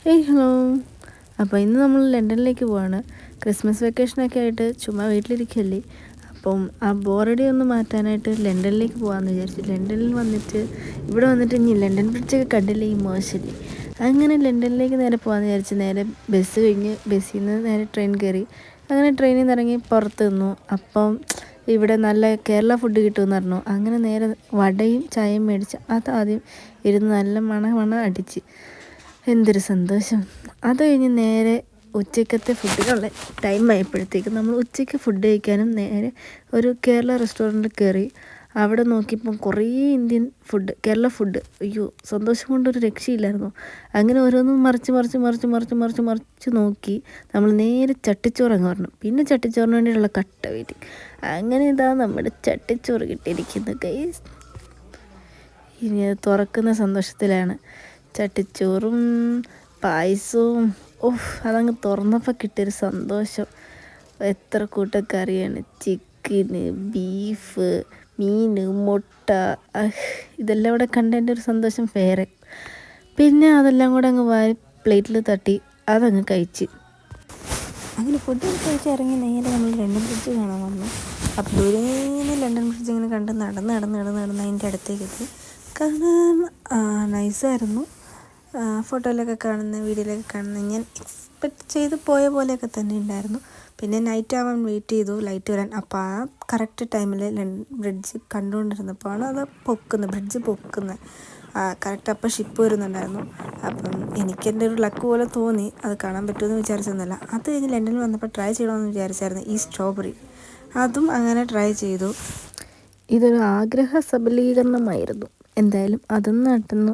Hello. അപ്പോൾ ഇന്ന് നമ്മൾ ലണ്ടനിലേക്ക് പോവാണ്. ക്രിസ്മസ് വെക്കേഷനൊക്കെ ആയിട്ട് ചുമ്മാ വീട്ടിലിരിക്കുകയല്ലേ. അപ്പം ആ ബോറടി ഒന്ന് മാറ്റാനായിട്ട് ലണ്ടനിലേക്ക് പോകാമെന്ന് വിചാരിച്ചു. ലണ്ടനിൽ വന്നിട്ട് ഇവിടെ വന്നിട്ട് ഇനി ലണ്ടൻ ബ്രിഡ്ജൊക്കെ കണ്ടില്ലേ, ഈ മോശമല്ലേ. അങ്ങനെ ലണ്ടനിലേക്ക് നേരെ പോകാമെന്ന് വിചാരിച്ചു. നേരെ ബസ് കഴിഞ്ഞ് ബസ്സിൽ നിന്ന് നേരെ ട്രെയിൻ കയറി. അങ്ങനെ ട്രെയിനിൽ നിന്ന് ഇറങ്ങി പുറത്ത് നിന്നു. അപ്പം ഇവിടെ നല്ല കേരള ഫുഡ് കിട്ടുമെന്ന് പറഞ്ഞു. അങ്ങനെ നേരെ വടയും ചായയും മേടിച്ച് അതാദ്യം ഇരുന്ന് നല്ല മണം അടിച്ച് എന്തൊരു സന്തോഷം. അത് കഴിഞ്ഞ് നേരെ ഉച്ചക്കത്തെ ഫുഡിനുള്ള ടൈം ആയപ്പോഴത്തേക്കും നമ്മൾ ഉച്ചയ്ക്ക് ഫുഡ് കഴിക്കാനും നേരെ ഒരു കേരള റെസ്റ്റോറൻറ്റിൽ കയറി. അവിടെ നോക്കിയപ്പം കുറേ ഇന്ത്യൻ ഫുഡ്, കേരള ഫുഡ്. അയ്യോ, സന്തോഷം കൊണ്ടൊരു രക്ഷയില്ലായിരുന്നു. അങ്ങനെ ഓരോന്നും മറിച്ച് നോക്കി നമ്മൾ നേരെ ചട്ടിച്ചോറങ്ങ് പറഞ്ഞു. പിന്നെ ചട്ടിച്ചോറിന് വേണ്ടിയിട്ടുള്ള കട്ട വെയിറ്റിംഗ്. അങ്ങനെ ഇതാ നമ്മുടെ ചട്ടിച്ചോറ് കിട്ടിയിരിക്കുന്നു ഗൈസ്. ഇനി അത് തുറക്കുന്ന സന്തോഷത്തിലാണ്. ചട്ടിച്ചോറും പായസവും അതങ്ങ് തുറന്നപ്പോൾ കിട്ടിയൊരു സന്തോഷം. എത്ര കൂട്ടക്കറിയാണ്. ചിക്കന്, ബീഫ്, മീൻ, മുട്ട, ഇതെല്ലാം കൂടെ കണ്ടതിൻ്റെ ഒരു സന്തോഷം വേറെ. പിന്നെ അതെല്ലാം കൂടെ അങ്ങ് വാരി പ്ലേറ്റിൽ തട്ടി അതങ്ങ് കഴിച്ച്. അങ്ങനെ ഫുഡ് കഴിച്ച് ഇറങ്ങി നേരെ നമ്മൾ ലണ്ടൻ ബ്രിഡ്ജ് കാണാൻ വന്നു. അപ്പോൾ ദൂരേന്ന് ലണ്ടൻ ബ്രിഡ്ജ് ഇങ്ങനെ കണ്ട് നടന്ന് അതിൻ്റെ അടുത്തേക്ക് എത്തി. കാണാൻ നൈസായിരുന്നു. ഫോട്ടോയിലൊക്കെ കാണുന്ന, വീഡിയോയിലൊക്കെ കാണുന്ന ഞാൻ എക്സ്പെക്റ്റ് ചെയ്ത് പോയ പോലെയൊക്കെ തന്നെ ഉണ്ടായിരുന്നു. പിന്നെ നൈറ്റ് ആവാൻ വെയിറ്റ് ചെയ്തു, ലൈറ്റ് വരാൻ. അപ്പോൾ ആ കറക്റ്റ് ടൈമിൽ ബ്രിഡ്ജ് കണ്ടുകൊണ്ടിരുന്നപ്പോഴാണ് അത് ബ്രിഡ്ജ് പൊക്കുന്നത്. കറക്റ്റ് അപ്പോൾ ഷിപ്പ് വരുന്നുണ്ടായിരുന്നു. അപ്പം എനിക്കെൻ്റെ ഒരു ലക്ക് പോലെ തോന്നി. അത് കാണാൻ പറ്റുമെന്ന് വിചാരിച്ചൊന്നുമല്ല. അത് കഴിഞ്ഞ് ലണ്ടനിൽ വന്നപ്പോൾ ട്രൈ ചെയ്യണമെന്ന് വിചാരിച്ചായിരുന്നു ഈ സ്ട്രോബെറി. അതും അങ്ങനെ ട്രൈ ചെയ്തു. ഇതൊരു ആഗ്രഹ സബലീകരണമായിരുന്നു. എന്തായാലും അതും നടന്നു.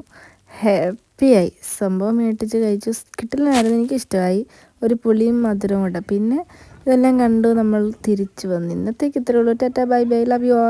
ഹാപ്പിയായി. സംഭവം മേടിച്ച് കഴിച്ചു. കിട്ടലായിരുന്നു, എനിക്കിഷ്ടമായി. ഒരു പുളിയും മധുരവും കൂടെ. പിന്നെ ഇതെല്ലാം കണ്ടു നമ്മൾ തിരിച്ചു വന്നു. ഇന്നത്തേക്ക് ഇത്രയേ ഉള്ളൂ. Tata, bye bye, love you all.